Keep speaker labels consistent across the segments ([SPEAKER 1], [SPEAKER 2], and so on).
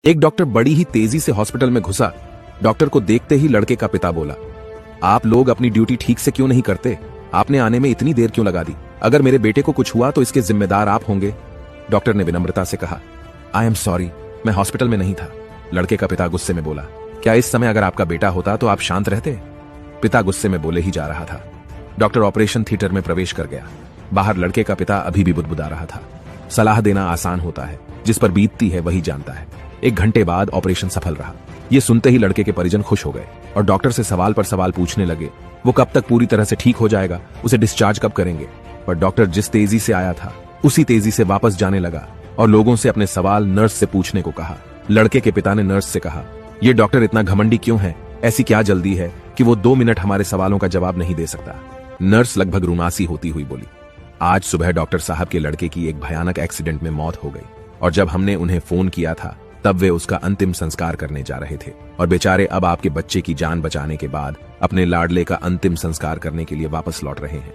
[SPEAKER 1] एक डॉक्टर बड़ी ही तेजी से हॉस्पिटल में घुसा। डॉक्टर को देखते ही लड़के का पिता बोला, आप लोग अपनी ड्यूटी ठीक से क्यों नहीं करते? आपने आने में इतनी देर क्यों लगा दी? अगर मेरे बेटे को कुछ हुआ तो इसके जिम्मेदार आप होंगे। डॉक्टर ने विनम्रता से कहा, आई एम सॉरी, मैं हॉस्पिटल में नहीं था। लड़के का पिता गुस्से में बोला, क्या इस समय अगर आपका बेटा होता तो आप शांत रहते? पिता गुस्से में बोले ही जा रहा था। डॉक्टर ऑपरेशन थिएटर में प्रवेश कर गया। बाहर लड़के का पिता अभी भी बुदबुदा रहा था। सलाह देना आसान होता है, जिस पर बीतती है वही जानता है। 1 घंटे बाद ऑपरेशन सफल रहा। ये सुनते ही लड़के के परिजन खुश हो गए और डॉक्टर से सवाल पर सवाल पूछने लगे। वो कब तक पूरी तरह से ठीक हो जाएगा, उसे डिस्चार्ज कब करेंगे? पर डॉक्टर जिस तेजी से आया था उसी तेजी से वापस जाने लगा और लोगों से अपने सवाल नर्स से पूछने को कहा। लड़के के पिता ने नर्स से कहा, ये डॉक्टर इतना घमंडी क्यों है? ऐसी क्या जल्दी है कि वो 2 मिनट हमारे सवालों का जवाब नहीं दे सकता? नर्स लगभग रुमासी होती हुई बोली, आज सुबह डॉक्टर साहब के लड़के की एक भयानक एक्सीडेंट में मौत हो गई और जब हमने उन्हें फोन किया था तब वे उसका अंतिम संस्कार करने जा रहे थे और बेचारे अब आपके बच्चे की जान बचाने के बाद अपने लाडले का अंतिम संस्कार करने के लिए वापस लौट रहे हैं।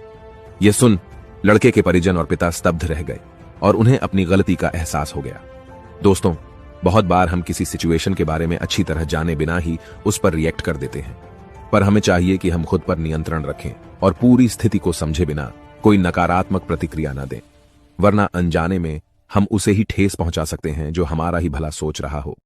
[SPEAKER 1] यह सुन लड़के के परिजन और पिता स्तब्ध रह गए और उन्हें अपनी गलती का एहसास हो गया। दोस्तों, बहुत बार हम किसी सिचुएशन के बारे में अच्छी तरह जाने बिना ही उस पर रिएक्ट कर देते हैं, पर हमें चाहिए कि हम खुद पर नियंत्रण रखें और पूरी स्थिति को समझे बिना कोई नकारात्मक प्रतिक्रिया न दें, वरना अनजाने में हम उसे ही ठेस पहुंचा सकते हैं जो हमारा ही भला सोच रहा हो।